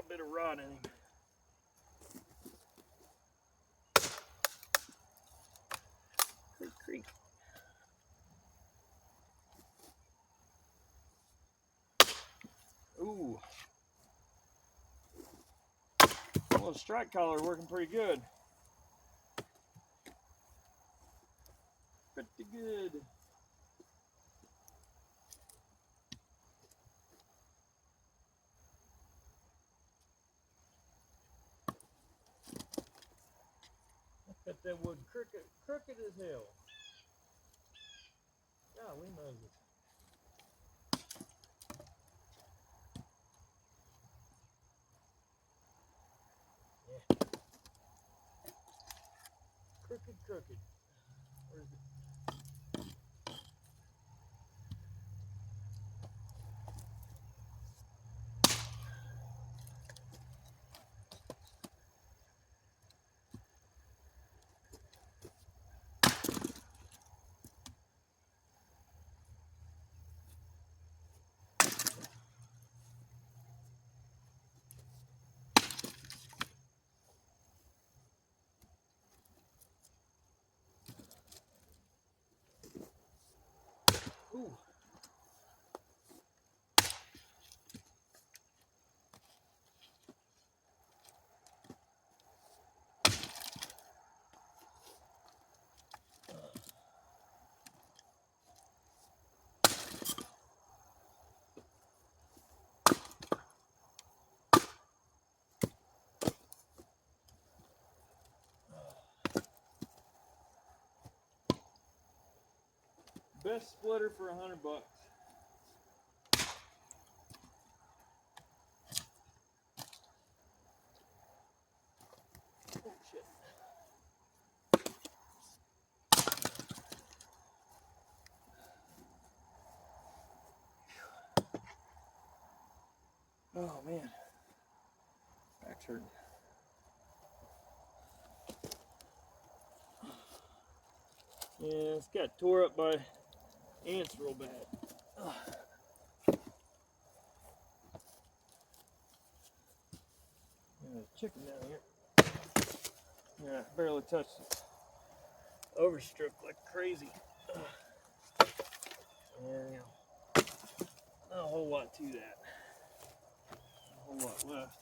bit of rot in him. Creak, creak. Ooh. Well, the strike collar working pretty good. Pretty good. Cut that wood crooked as hell. Golly Moses. Yeah. Crooked. Where's it? Ooh. Best splitter for $100. Oh shit. Oh man. Back's hurting. Yeah, it's got tore up by ants real bad. Ugh. There's a chicken down here. Yeah, barely touched it. Overstripped like crazy. Ugh. Yeah, not a whole lot to that. A whole lot left.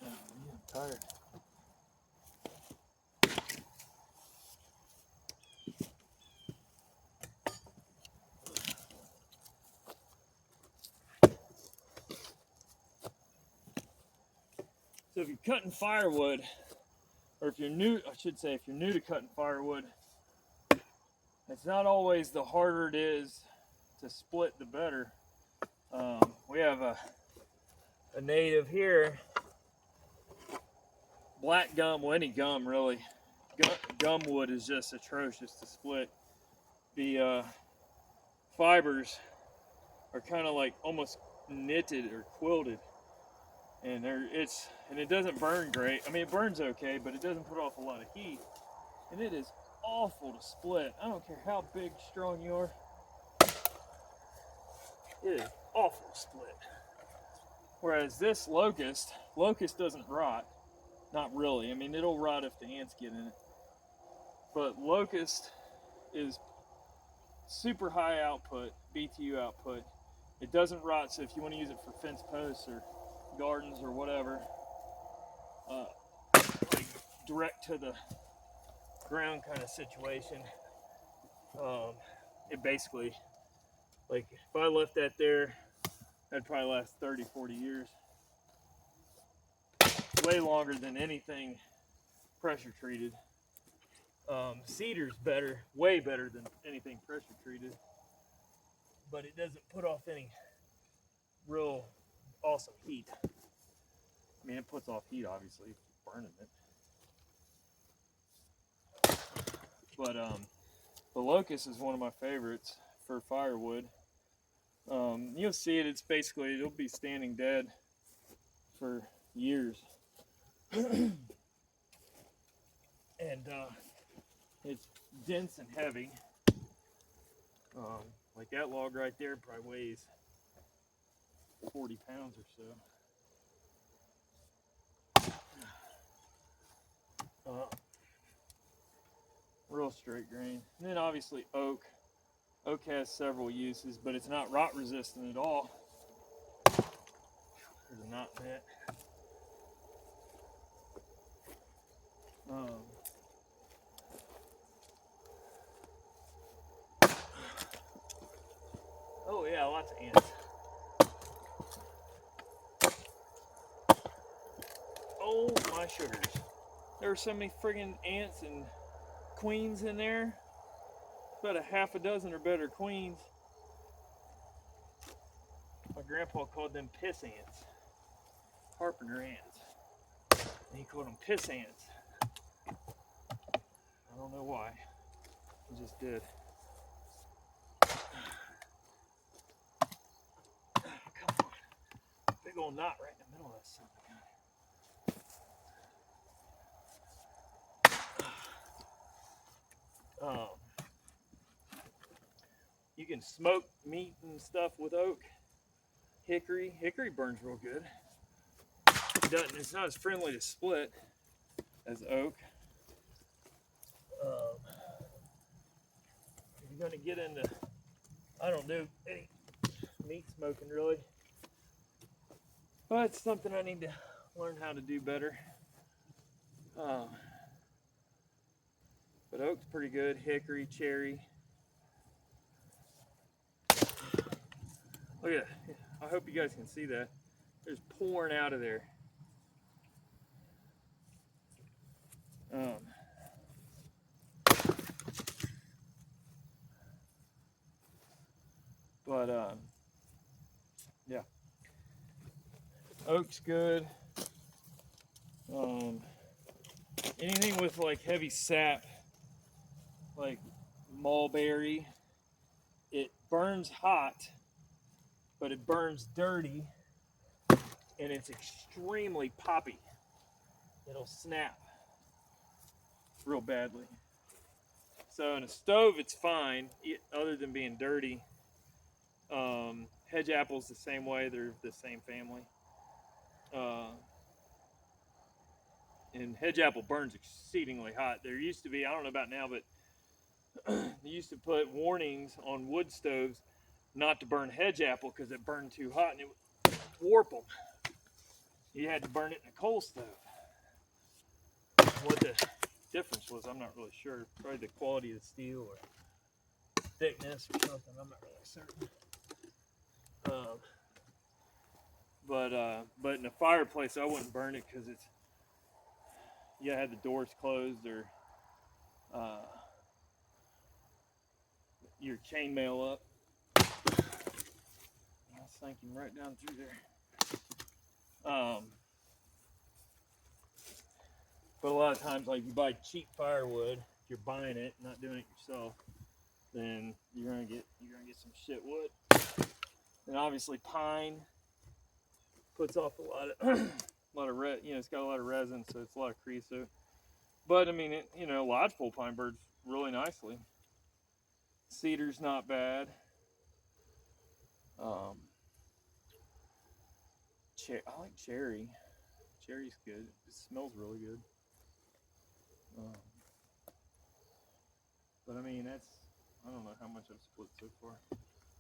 Oh, man, I'm tired. So if you're cutting firewood, or if you're new, I should say, if you're new to cutting firewood, it's not always the harder it is to split, the better. We have a native here, black gum, well, any gum really. Gum wood is just atrocious to split. The fibers are kind of like almost knitted or quilted, and it doesn't burn great. I mean, it burns okay, but it doesn't put off a lot of heat, and it is awful to split. I don't care how big, strong you are. It is awful to split. Whereas this locust doesn't rot. Not really. I mean, it'll rot if the ants get in it. But locust is super high output, BTU output. It doesn't rot, so if you want to use it for fence posts or gardens or whatever, like direct to the ground kind of situation, it basically, like if I left that there, that'd probably last 30, 40 years. Way longer than anything pressure treated. Cedar's better, way better than anything pressure treated, but it doesn't put off any real awesome heat. I mean, it puts off heat obviously if you're burning it. But the locust is one of my favorites for firewood. You'll see it. It's basically, it'll be standing dead for years. And it's dense and heavy. Like that log right there probably weighs 40 pounds or so. Real straight grain. And then obviously oak. Oak has several uses, but it's not rot resistant at all. There's a knot net. Oh yeah, lots of ants. Oh my sugars. There are so many friggin' ants and queens in there. About a half a dozen or better queens. My grandpa called them piss ants. Carpenter ants. And he called them piss ants. I don't know why. He just did. Come on. Big old knot right in the middle of that son of a gun. You can smoke meat and stuff with oak. Hickory burns real good. It's not as friendly to split as oak. If you're going to get into, I don't do any meat smoking really, but it's something I need to learn how to do better. But oak's pretty good. Hickory, cherry. Look at that. I hope you guys can see that. There's pouring out of there. Yeah. Oak's good. Anything with like heavy sap, like mulberry, it burns hot, but it burns dirty, and it's extremely poppy. It'll snap real badly. So in a stove, it's fine, other than being dirty. Hedge apple's the same way; they're the same family. And hedge apple burns exceedingly hot. There used to be, I don't know about now, but they used to put warnings on wood stoves not to burn hedge apple because it burned too hot and it would warp them. You had to burn it in a coal stove. What the difference was, I'm not really sure. Probably the quality of the steel or thickness or something. I'm not really certain. But in a fireplace, I wouldn't burn it because it's, you gotta have the doors closed or your chainmail up. I'll sink him right down through there. But a lot of times, like you buy cheap firewood, if you're buying it, not doing it yourself, then you're gonna get some shit wood. And obviously pine puts off a lot of it's got a lot of resin, so it's a lot of creosote. But I mean, lodgepole pine burns really nicely. Cedar's not bad. I like cherry. Cherry's good. It smells really good. But I mean, I don't know how much I've split so far.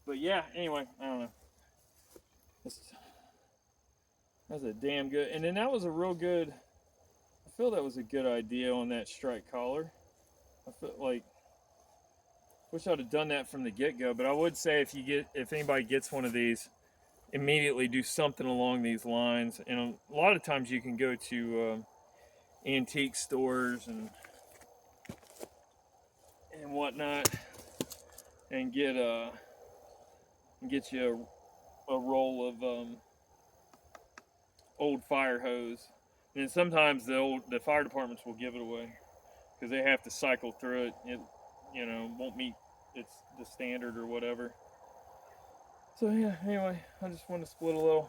But yeah, anyway, I don't know. That's a damn good, and then that was a real good, I feel that was a good idea on that strike collar. I feel like, wish I'd have done that from the get-go, but I would say if anybody gets one of these, immediately do something along these lines. And a lot of times you can go to antique stores and whatnot and get you a roll of old fire hose. And then sometimes the fire departments will give it away because they have to cycle through it. It won't meet the standard or whatever. So yeah, anyway, I just want to split a little